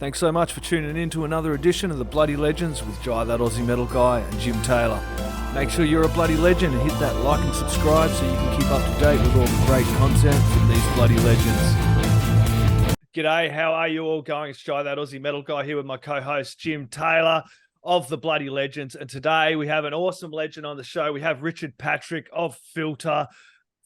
Thanks so much for tuning in to another edition of the Bloody Legends with Jai That Aussie Metal Guy and Jim Taylor. Make sure you're a bloody legend and hit that like and subscribe so you can keep up to date with all the great content from these bloody legends. G'day, how are you all going? It's Jai That Aussie Metal Guy here with my co-host Jim Taylor of the Bloody Legends. And today we have an awesome legend on the show. We have Richard Patrick of Filter.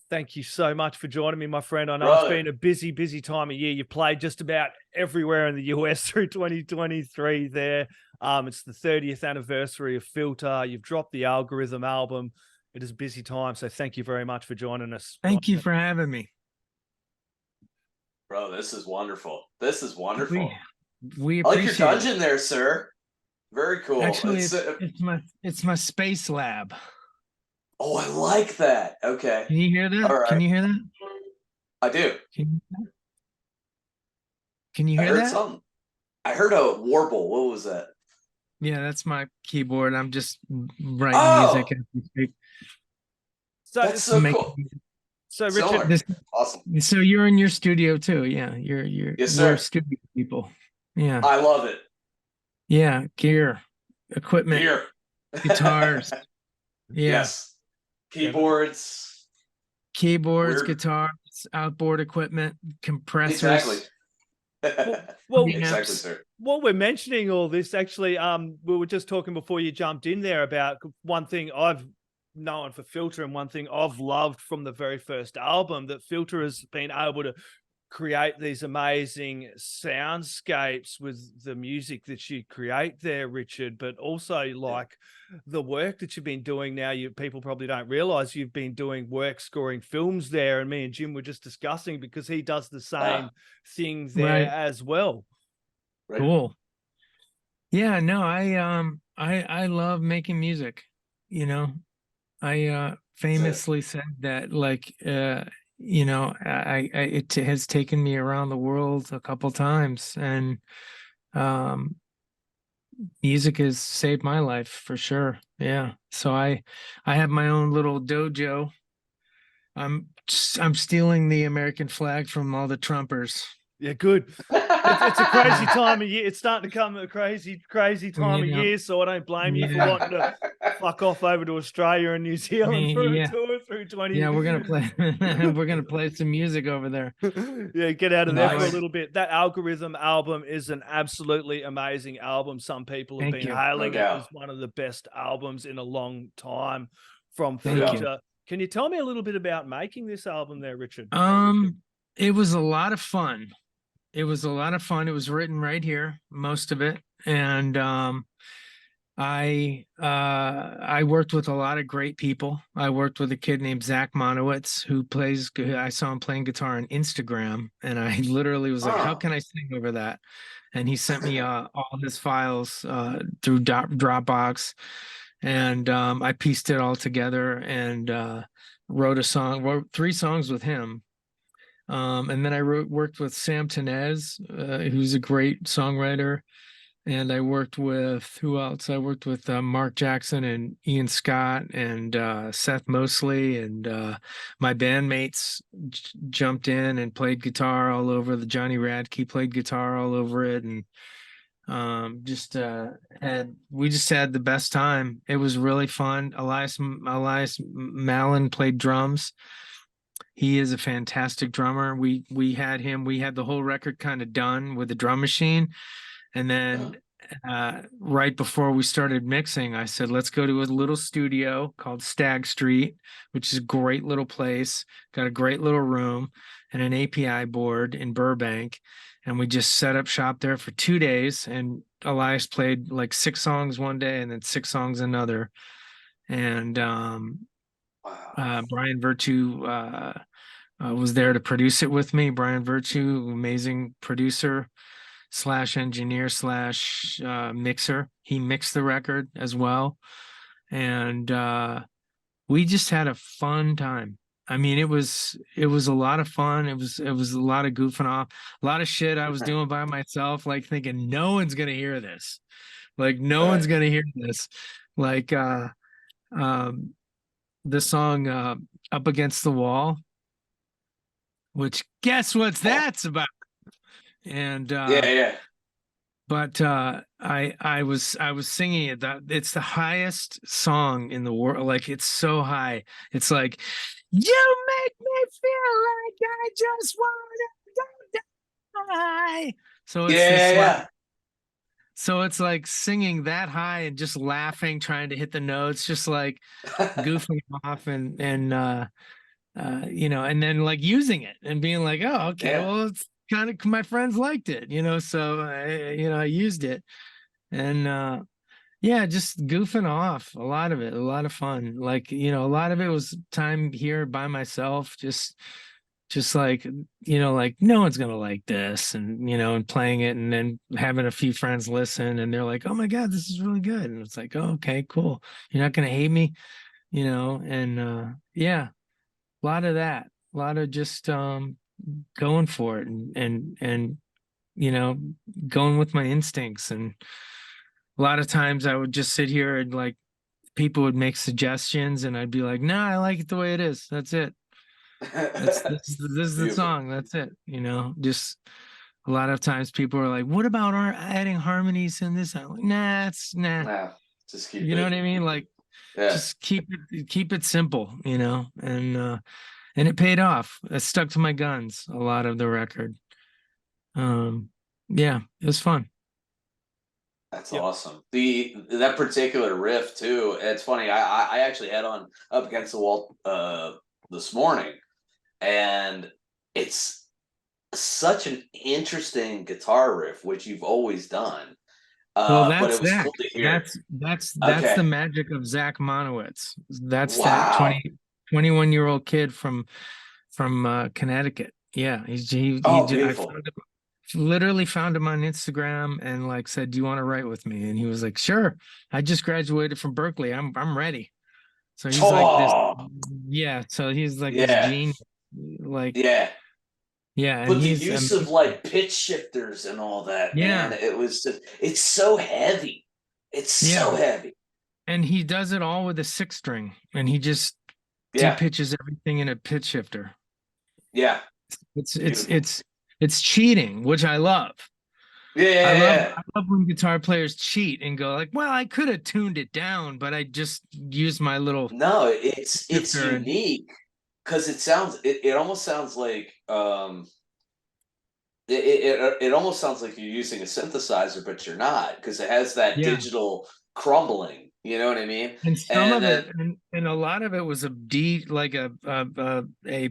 Thank you so much for joining me, my friend. I know It's been a busy time of year. You played just about everywhere in the US through 2023 there. It's the 30th anniversary of Filter. You've dropped the Algorithm album. It is a busy time, so thank you very much for joining us. Thank you for having me. Bro, this is wonderful. This is wonderful. We I like appreciate your dungeon there, sir. Very cool. Actually, it's my space lab. Oh, I like that. Okay. Can you hear that? All right. Can you hear that? I do. Can you hear I heard that? something. I heard a warble. What was that? Yeah, that's my keyboard. I'm just writing music as we speak. That's so cool. So Richard, Awesome. So you're in your studio too. Yeah, you're Yes, sir. we're studio people. Yeah. I love it. Yeah, gear, equipment, Here. guitars. Yeah. Yes. Keyboards. Keyboards, Weird. guitars, outboard equipment, compressors. Exactly. well, Exactly, sir. while we're mentioning all this, actually, we were just talking before you jumped in there about one thing I've known for Filter and one thing I've loved from the very first album, that Filter has been able to create these amazing soundscapes with the music that you create there, Richard, but also like the work that you've been doing now. People probably don't realize you've been doing work scoring films there, and me and Jim were just discussing because he does the same thing there as well. Right. Cool. Yeah, no, I love making music. You know, I famously said that, like, you know, it has taken me around the world a couple times, and music has saved my life for sure. Yeah. So I have my own little dojo. I'm stealing the American flag from all the Trumpers. Yeah, good. It's a crazy time of year. It's starting to come a crazy time of year. So I don't blame you for wanting to fuck off over to Australia and New Zealand for a tour through 20. Yeah, we're gonna play. We're gonna play some music over there. Yeah, get out of there for a little bit. That Algorithm album is an absolutely amazing album. Some people have been hailing it as one of the best albums in a long time from Filter. Can you tell me a little bit about making this album there, Richard? It was a lot of fun. It was a lot of fun. It was written right here, most of it. And I worked with a lot of great people. I worked with a kid named Zach Monowitz who plays, I saw him playing guitar on Instagram, and I literally was like, how can I sing over that? And he sent me all his files through Dropbox, and I pieced it all together and wrote 3 songs with him. And then I worked with Sam Tenez, who's a great songwriter. And I worked with, who else? I worked with Mark Jackson and Ian Scott and Seth Mosley. And my bandmates jumped in and played guitar all over. The Johnny Radke played guitar all over it. And we just had the best time. It was really fun. Elias Mallon played drums. He is a fantastic drummer. We had the whole record kind of done with the drum machine. And then right before we started mixing, I said, let's go to a little studio called Stag Street, which is a great little place, got a great little room and an API board in Burbank. And we just set up shop there for 2 days. And Elias played like 6 songs one day and then 6 songs another. And Brian Virtue was there to produce it with me. Brian Virtue, amazing producer / engineer / mixer. He mixed the record as well. And we just had a fun time. I mean, it was a lot of fun. It was a lot of goofing off, a lot of shit I was doing by myself, like thinking no one's gonna hear this. Like no one's gonna hear this. Like the song Up Against the Wall, which guess what that's about? And but I was singing it. That it's the highest song in the world. Like it's so high. It's like, you make me feel like I just want to die. So it's Yeah, this like, yeah, so it's like singing that high and just laughing, trying to hit the notes, just like yeah. goofing off and you know, and then like using it and being like, oh, okay, Yeah. well, it's kind of my friends liked it, you know, so I used it and yeah, just goofing off, a lot of it, a lot of fun. Like, you know, a lot of it was time here by myself, just like, you know, like no one's gonna like this, and you know, and playing it and then having a few friends listen and they're like, oh my God, this is really good. And it's like, oh, okay, cool. You're not gonna hate me, you know, and yeah, a lot of that, a lot of just going for it and you know, going with my instincts. And a lot of times I would just sit here and like people would make suggestions and I'd be like, nah, I like it the way it is. That's it. That's this is the Beautiful. song. That's it. You know, just a lot of times people are like, what about our adding harmonies in this? I'm like, nah, it's nah. Nah, just keep You know it. what I mean? Like Yeah, just keep it simple, you know, and it paid off. I stuck to my guns a lot of the record. Um, yeah, it was fun. that's Yep. awesome. That particular riff too. It's funny. I actually had on up against the wall this morning, and it's such an interesting guitar riff, which you've always done. Well, But it that's was Zach. cool to hear. That's the Okay. magic of Zach Monowitz. That's that Wow. 21-year-old kid from Connecticut. Yeah, Oh, I beautiful. found him, literally found him on Instagram and like said, "Do you want to write with me?" And he was like, "Sure. I just graduated from Berkeley. I'm ready." So he's like this, Oh, yeah. So he's like this yeah, genius, like yeah. yeah, and But the he's use of amazing. like pitch shifters and all that, man, Yeah, it was just, it's so heavy. It's yeah. so heavy. And he does it all with a six string, and he just Yeah, depitches everything in a pitch shifter. yeah, It's it's it's beautiful. it's it's cheating, which I love. Yeah, I yeah, love yeah. I love when guitar players cheat and go like, well, I could have tuned it down, but I just used my little No, it's shifter and unique because it almost sounds like it almost sounds like you're using a synthesizer, but you're not because it has that yeah. digital crumbling. You know what I mean? And some And of then it and a lot of it was a D like a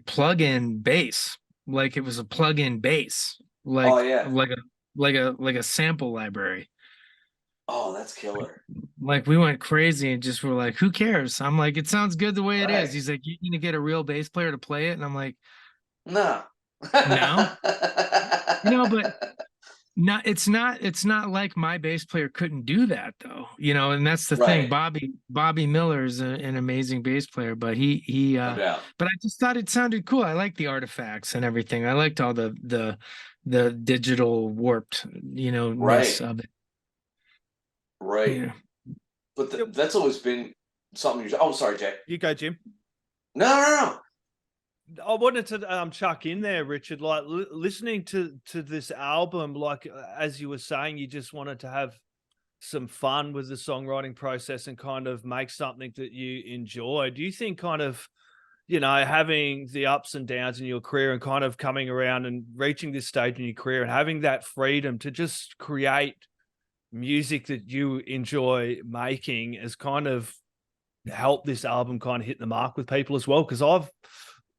plug-in bass. Like it was a plug-in bass. oh yeah, Like a sample library. oh that's killer. Like we went crazy and just were like, who cares? I'm like, it sounds good the way it is. Right? He's like, you need to get a real bass player to play it. And I'm like, No. no, you know, but it's not like my bass player couldn't do that though, you know, and that's the thing. Right, Bobby Miller is an amazing bass player, but no doubt. but I just thought it sounded cool. I like the artifacts and everything. I liked all the digital warped, you know, ness Right, of it. right. Yeah. But Yep. that's always been something. Oh, sorry, Jay. You go, Jim. No, no, I wanted to chuck in there, Richard. Like listening to this album, like as you were saying, you just wanted to have some fun with the songwriting process and kind of make something that you enjoy. Do you think kind of, you know, having the ups and downs in your career and kind of coming around and reaching this stage in your career and having that freedom to just create music that you enjoy making has kind of helped this album kind of hit the mark with people as well? Because I've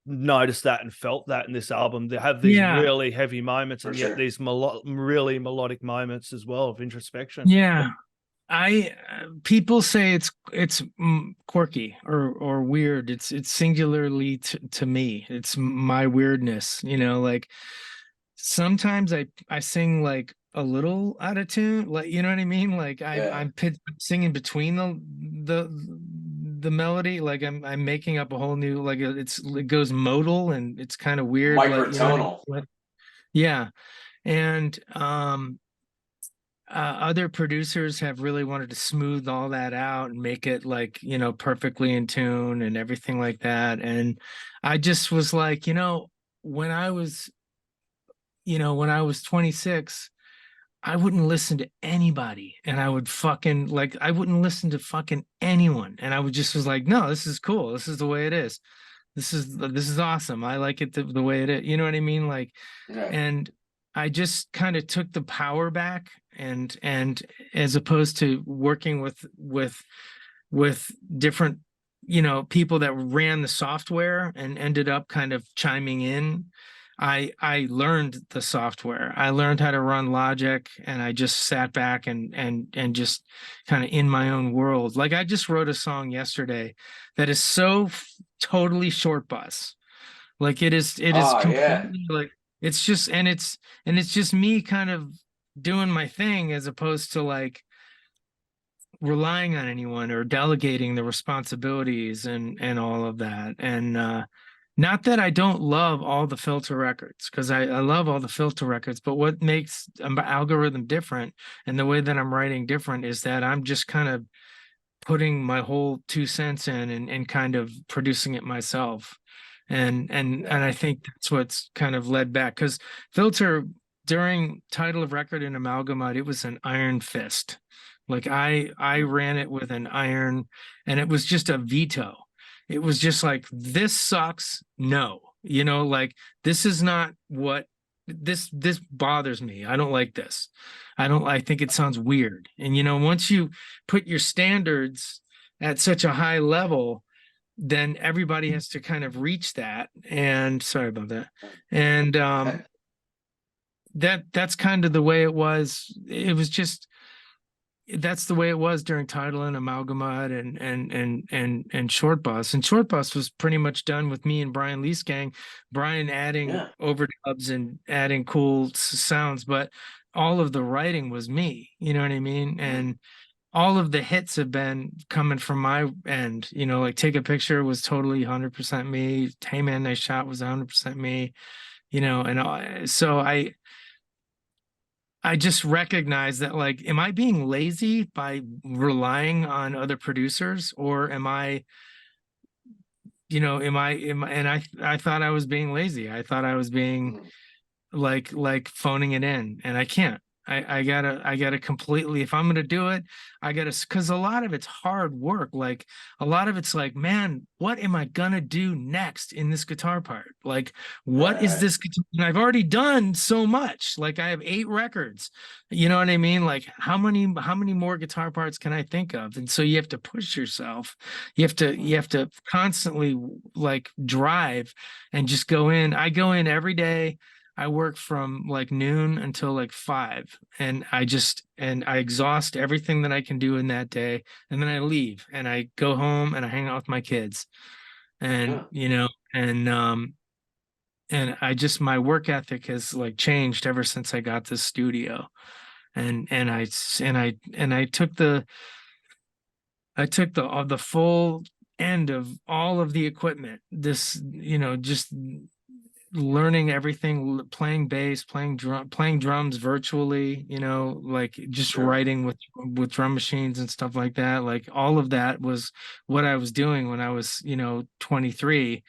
noticed that and felt that in this album. They have these Yeah. really heavy moments for and yet sure. these really melodic moments as well of introspection. Yeah. I people say it's quirky or weird. It's singularly to me. It's my weirdness, you know, like sometimes I sing like a little out of tune, like you know what I mean? Like Yeah, I'm singing between the melody, like I'm making up a whole new like it goes modal and it's kind of weird, like you know what I mean? microtonal. Like, yeah. And other producers have really wanted to smooth all that out and make it like, you know, perfectly in tune and everything like that. And I just was like, you know, when I was 26, I wouldn't listen to anybody, and I would fucking like I wouldn't listen to fucking anyone, and I would just was like, no, this is cool. This is the way it is. This is awesome. I like it the way it is. You know what I mean? Like, Yeah. and I just kind of took the power back, and as opposed to working with different, people that ran the software and ended up kind of chiming in. I learned the software. I learned how to run Logic, and I just sat back and just kind of in my own world. Like I just wrote a song yesterday that is so totally short bus. Like it is Oh yeah. completely like it's just and it's just me kind of doing my thing as opposed to like relying on anyone or delegating the responsibilities and all of that. And not that I don't love all the filter records, because I love all the filter records, but what makes an algorithm different and the way that I'm writing different is that I'm just kind of putting my whole 2 cents in and kind of producing it myself. And I think that's what's kind of led back, because filter during title of record and amalgamate, it was an iron fist. Like I ran it with an iron, and it was just a veto. It was just like, this sucks. No, like this is not what this bothers me. I don't like this. I think it sounds weird. And once you put your standards at such a high level, then everybody has to kind of reach that. And sorry about that. And that's kind of the way it was. It was just that's the way it was during Tidal and Amalgamate and Short Bus. And Short Bus was pretty much done with me and Brian Lee's gang, Brian adding Yeah. overdubs and adding cool sounds, but all of the writing was me, you know what I mean? And all of the hits have been coming from my end, like Take a Picture was totally 100% me. Hey Man, Nice Shot was 100% me, so I just recognize that, like, am I being lazy by relying on other producers, or am I, and I thought I was being lazy. I thought I was being like phoning it in, and I can't. I gotta completely, if I'm gonna do it, I gotta, because a lot of it's hard work. Like a lot of it's like, man, what am I gonna do next in this guitar part? Like, what is Right. this guitar? And I've already done so much. Like I have 8 records. You know what I mean? Like how many more guitar parts can I think of? And so you have to push yourself. You have to constantly like drive and just go in. I go in every day. I work from like noon until like 5, and I exhaust everything that I can do in that day, and then I leave and I go home and I hang out with my kids, and Yeah. and my work ethic has like changed ever since I got this studio. And I took the full end of all of the equipment, this, just learning everything, playing bass, playing drums virtually, like just Sure. writing with drum machines and stuff like that. Like all of that was what I was doing when I was 23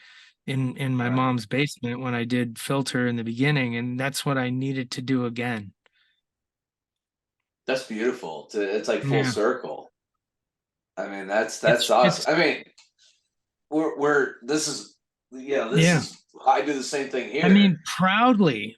in my Right. mom's basement when I did filter in the beginning, and that's what I needed to do again. That's beautiful. It's like full Yeah, circle. I mean, that's it's awesome. I mean, we're this is yeah, this yeah. is I do the same thing I here. mean, proudly,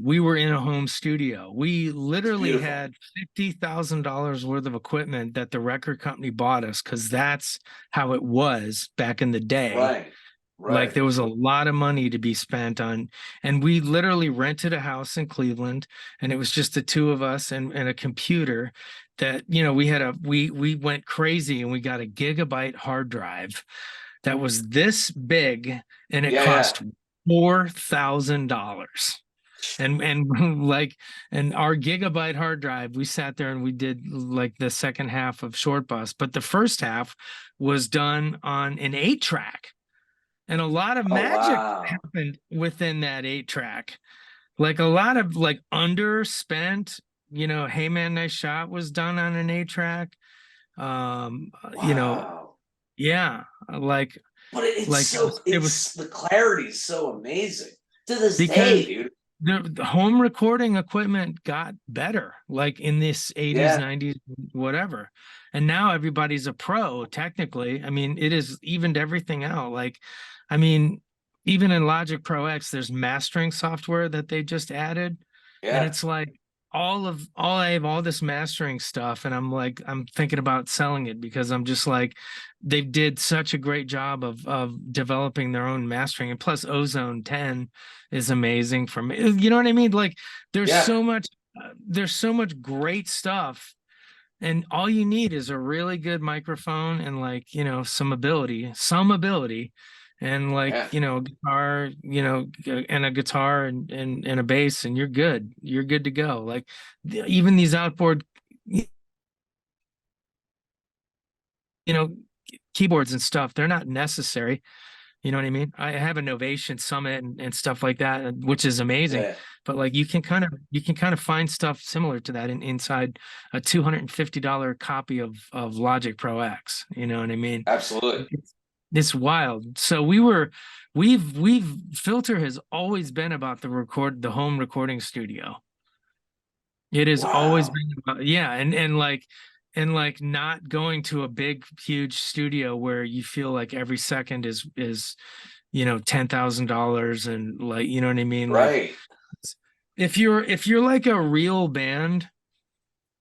we were in a home studio. We It's literally beautiful. had $50,000 worth of equipment that the record company bought us, because that's how it was back in the day. Right. Like Right. there was a lot of money to be spent on, and we literally rented a house in Cleveland, and it was just the two of us and a computer that, we went crazy, and we got a gigabyte hard drive that was this big, and it Yeah, yeah. cost $4,000. And like, and our gigabyte hard drive, we sat there and we did like the second half of Short Bus, but the first half was done on an 8-track, and a lot of Oh magic wow. happened within that 8-track. Like a lot of like underspent, Hey Man, Nice Shot was done on an 8-track. Um, you know, Wow. yeah, like But it's like so it was it's the clarity is so amazing to this day, because dude. the home recording equipment got better, like in this 80s, Yeah. 90s, whatever. And now everybody's a pro, technically. I mean, it has evened everything out. Like, I mean, even in Logic Pro X, there's mastering software that they just added. And Yeah. it's like I have all this mastering stuff, and I'm thinking about selling it because I'm just like, they did such a great job of developing their own mastering. And plus Ozone 10 is amazing for me. You know what I mean? Like there's Yeah. there's so much great stuff, and all you need is a really good microphone and, like, you know, some ability, and, like, Yeah. you know, guitar, you know, and a guitar and a bass, and you're good. You're good to go. Like even these outboard, you know, keyboards and stuff, they're not necessary. You know what I mean? I have a Novation Summit and stuff like that, which is amazing. Yeah. But like you can kind of find stuff similar to that inside a $250 copy of Logic Pro X. You know what I mean? Absolutely. It's wild. So we've Filter has always been about the home recording studio. It has always Wow. been about, yeah, and like not going to a big huge studio where you feel like every second is you know $10,000, and, like, you know what I mean? Like Right. if you're like a real band,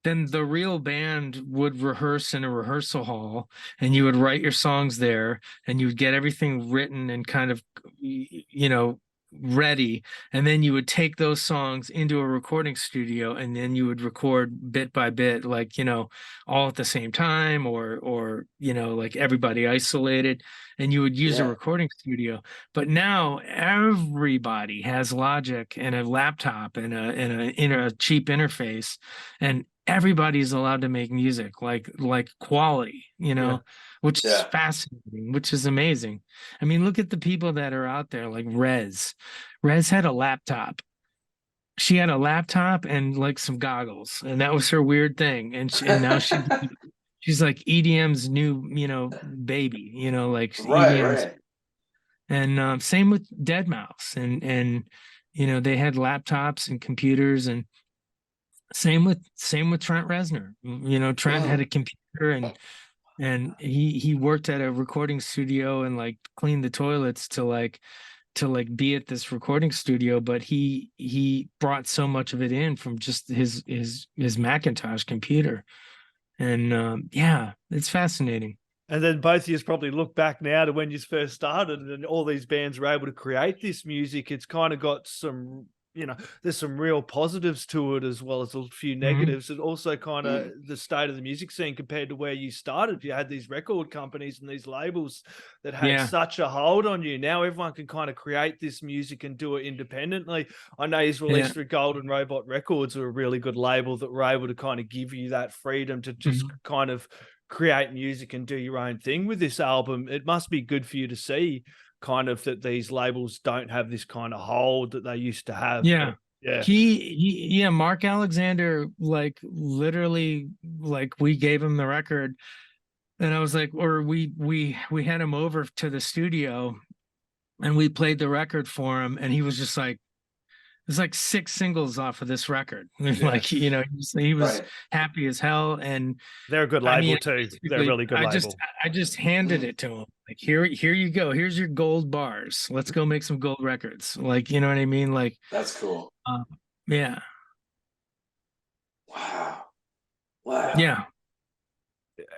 then the real band would rehearse in a rehearsal hall, and you would write your songs there, and you would get everything written and kind of, you know, ready, and then you would take those songs into a recording studio, and then you would record bit by bit, like, you know, all at the same time, or you know, like everybody isolated, and you would use a Yeah. recording studio. But now everybody has Logic and a laptop and a cheap interface, and everybody's allowed to make music like quality, you know. Yeah. Which is Yeah. fascinating, which is amazing. I mean, look at the people that are out there, like Rez had a laptop. She had a laptop and like some goggles, and that was her weird thing. And now she's like EDM's new, you know, baby, you know, like Right. EDM's. Right. And same with Dead Mouse, and you know, they had laptops and computers, and same with Trent Reznor. You know, Trent had a computer, and he worked at a recording studio and like cleaned the toilets to like be at this recording studio, but he brought so much of it in from just his Macintosh computer. And yeah, it's fascinating. And then both of you probably look back now to when you first started, and all these bands were able to create this music. It's kind of got some, you know, there's some real positives to it as well as a few negatives. And also kind of the state of the music scene compared to where you started. You had these record companies and these labels that had Yeah. such a hold on you. Now everyone can kind of create this music and do it independently. I know he's released through Golden Robot Records, are a really good label that were able to kind of give you that freedom to just kind of create music and do your own thing with this album. It must be good for you to see kind of that these labels don't have this kind of hold that they used to have. Yeah. Yeah. Yeah, Mark Alexander, like literally, like we gave him the record, and I was like, or we had him over to the studio, and we played the record for him, and he was just like, there's like 6 singles off of this record. Like, you know, he was happy as hell. And they're a good label too. They're a really good label. I just handed it to him. Like, here you go. Here's your gold bars. Let's go make some gold records. Like, you know what I mean? Like, That's cool. Yeah. Wow. Yeah.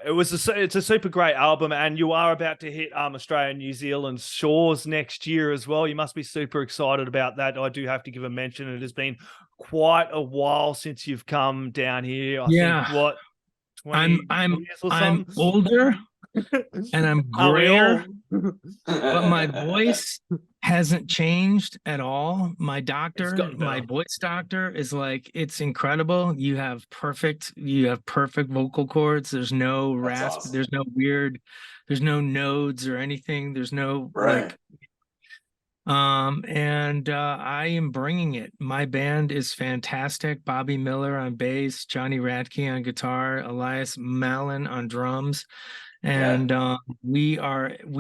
It's a super great album, and you are about to hit Australia and New Zealand's shores next year as well. You must be super excited about that. I do have to give a mention. It has been quite a while since you've come down here. I think what 20 I'm years or something? older and I'm grayer, but my voice hasn't changed at all. My voice doctor is like, it's incredible. You have perfect vocal cords. There's no rasp. Awesome. There's no nodes or anything. There's no like, and I am bringing it. My band is fantastic. Bobby Miller on bass, Johnny Radke on guitar, Elias Malin on drums. And we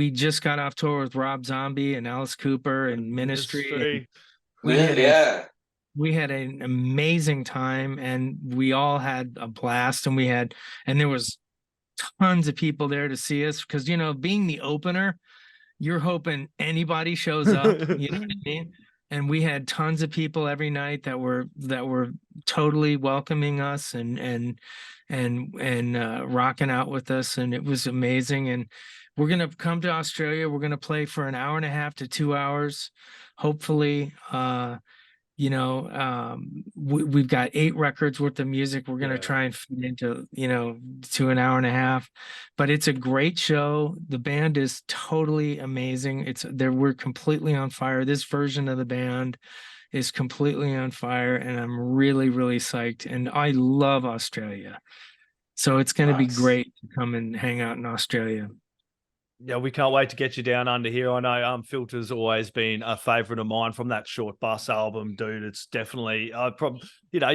just got off tour with Rob Zombie and Alice Cooper and Ministry. And we we had an amazing time, and we all had a blast, and there was tons of people there to see us because, being the opener, you're hoping anybody shows up, you know what I mean? And we had tons of people every night that were totally welcoming us and rocking out with us, and it was amazing. And we're gonna come to Australia. We're gonna play for an hour and a half to 2 hours, hopefully. We've got 8 records worth of music. We're going to try and fit into, to an hour and a half, but it's a great show. The band is totally amazing. We're completely on fire. This version of the band is completely on fire, and I'm really, really psyched. And I love Australia. So it's going to be great to come and hang out in Australia. Yeah, we can't wait to get you down under here. I know Filter's always been a favorite of mine from that Short Bus album, dude. It's definitely, you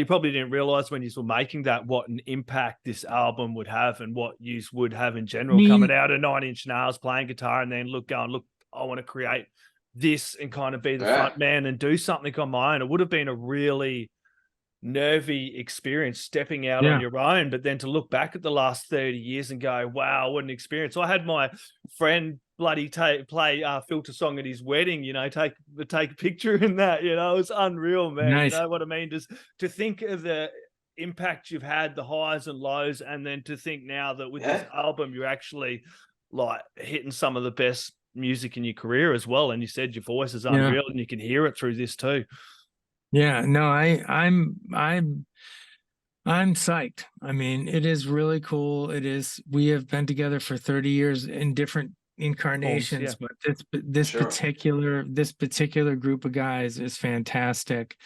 probably didn't realize when you were making that what an impact this album would have and what you would have in general, coming out of 9 Inch Nails, playing guitar, and then look, I want to create this and kind of be the front man and do something on my own. It would have been a really nervy experience stepping out on your own, but then to look back at the last 30 years and go, wow, what an experience. I had my friend bloody play Filter song at his wedding, take a picture in that, it was unreal, man. Nice. You know what I mean? Just to think of the impact you've had, the highs and lows, and then to think now that with this album you're actually like hitting some of the best music in your career as well, and you said your voice is unreal and you can hear it through this too. Yeah, no, I'm psyched. I mean, it is really cool. It is. We have been together for 30 years in different incarnations, but this particular group of guys is fantastic.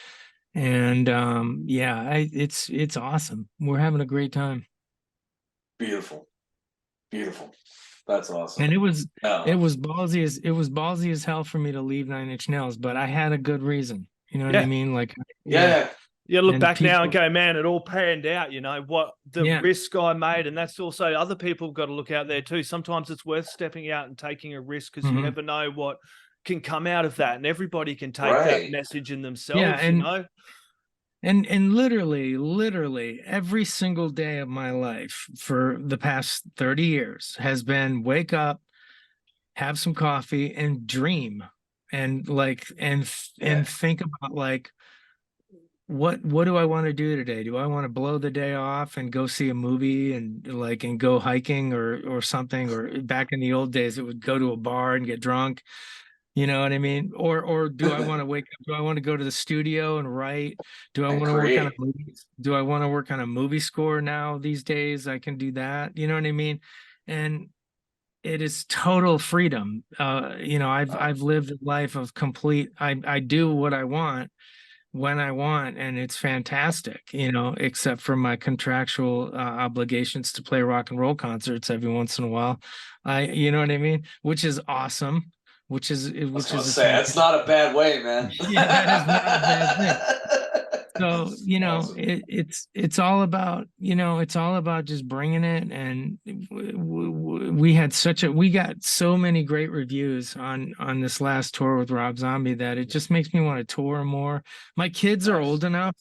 And it's awesome. We're having a great time. Beautiful. That's awesome. And it was ballsy as hell for me to leave 9 Inch Nails, but I had a good reason. You know what I mean? Like, look back now and go, man, it all panned out. What the risk I made, and that's also other people have got to look out there too. Sometimes it's worth stepping out and taking a risk because you never know what can come out of that, and everybody can take that message in themselves. And literally every single day of my life for the past 30 years has been wake up, have some coffee, and dream. And think about like, what do I want to do today? Do I want to blow the day off and go see a movie and go hiking or something? Or back in the old days, it would go to a bar and get drunk. You know what I mean? Or do I want to wake up? Do I want to go to the studio and write? Do I want to work on a movie? Do I want to work on a movie score now these days? I can do that. You know what I mean? And it is total freedom. I've lived a life of complete, I do what I want when I want, and it's fantastic, except for my contractual obligations to play rock and roll concerts every once in a while. You know what I mean? Which is awesome. That's not a bad way, man. Yeah, that is not a bad thing. So, awesome. It's all about just bringing it. And we got so many great reviews on this last tour with Rob Zombie that it just makes me want to tour more. My kids are old enough.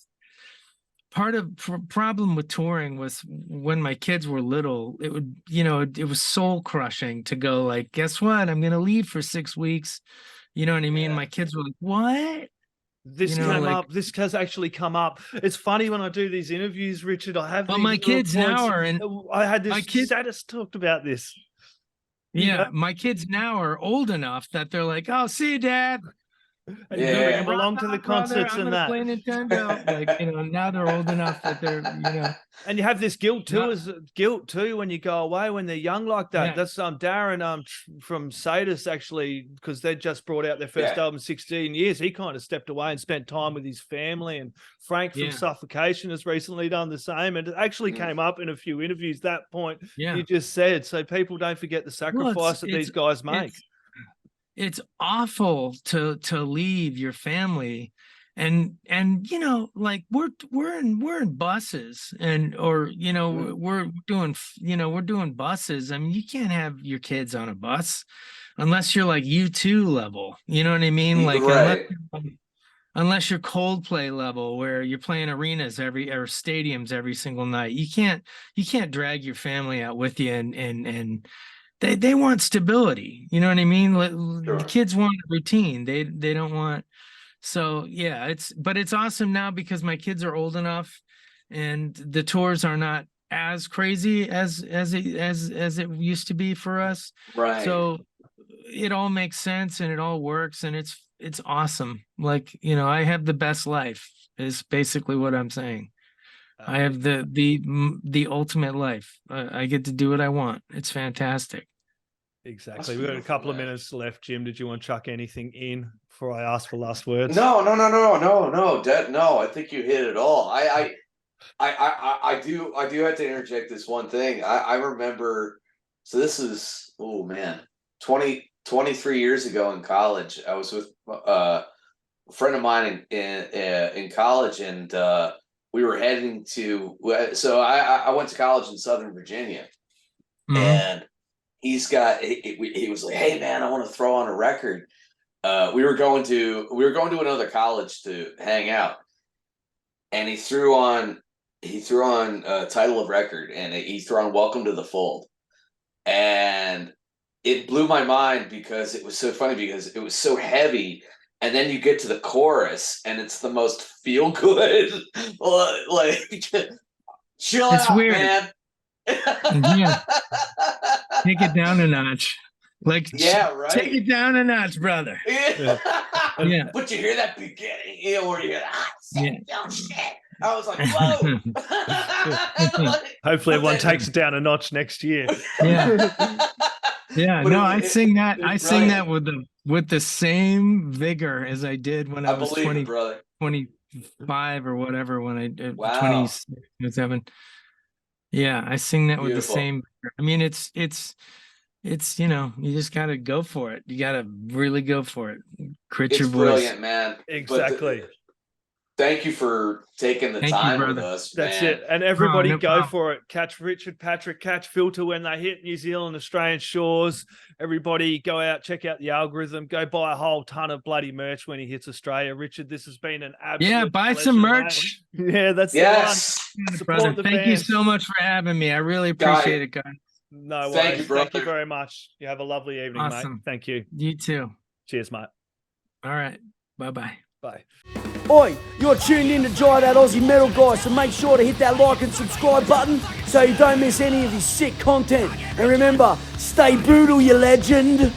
Part of problem with touring was when my kids were little, it was soul crushing to go like, guess what? I'm going to leave for 6 weeks. You know what I mean? My kids were like, what? This has actually come up. It's funny when I do these interviews, Richard, I have my kids now are, and I had this status talked about this. My kids now are old enough that they're like, oh, see you, Dad. Bring them along to the concerts and that. Play Nintendo. Now they're old enough that they're, And you have this guilt too when you go away when they're young like that. That's Darren from Sadis actually, because they just brought out their first album 16 years. He kind of stepped away and spent time with his family, and Frank from Suffocation has recently done the same, and it actually came up in a few interviews, that point you just said. So people don't forget the sacrifice that these guys make. It's awful to leave your family and like we're in buses we're doing buses. I mean, you can't have your kids on a bus unless you're like U2 level, you know what I mean? Like unless you're Coldplay level where you're playing arenas or stadiums every single night. You can't drag your family out with you, and they want stability. You know what I mean? The kids want a routine. They don't want. So yeah, but it's awesome now because my kids are old enough and the tours are not as crazy as it used to be for us. Right. So it all makes sense and it all works, and it's awesome. Like, you know, I have the best life is basically what I'm saying. I have the ultimate life. I get to do what I want. It's fantastic. Exactly. We've got a couple of minutes left. Jim, did you want to chuck anything in before I ask for last words? No. I think you hit it all. I do have to interject this one thing. I remember, so this is, 23 years ago in college. I was with a friend of mine in college, and we were heading to. So I went to college in Southern Virginia, and he was like, "Hey man, I want to throw on a record." We were going to another college to hang out, and he threw on Title of Record, and he threw on Welcome to the Fold, and it blew my mind because it was so funny because it was so heavy, and then you get to the chorus and it's the most feel good, like chill It's out, weird. man. Yeah. Take it down a notch. Like, yeah, right. Take it down a notch, brother. Yeah. Yeah. But you hear that beginning, where you hear shit. I was like, whoa. Hopefully everyone takes it down a notch next year. Yeah. Yeah. No, I sing that with the same vigor as I did when I was 25 or whatever, when I 27. Yeah, I sing that with the same. I mean, it's you know, you just gotta go for it. You gotta really go for it. Crit your voice. Brilliant, man. Exactly. Thank you for taking the time with us. That's man. it. And everybody go problem. for it. Catch Richard, Patrick, catch Filter when they hit New Zealand, Australian shores. Everybody go out, check out the algorithm. Go buy a whole ton of bloody merch when he hits Australia. Richard, this has been an absolute buy pleasure, some merch. Mate. Yeah, that's the one. Brother, thank you so much for having me. I really appreciate it, guys. No worries. Thank you, brother. Thank you very much. You have a lovely evening, mate. Thank you. You too. Cheers, mate. All right. Bye-bye. Bye. Oi, you're tuned in to Jai That Aussie Metal Guy, so make sure to hit that like and subscribe button so you don't miss any of his sick content. And remember, stay brutal, you legend.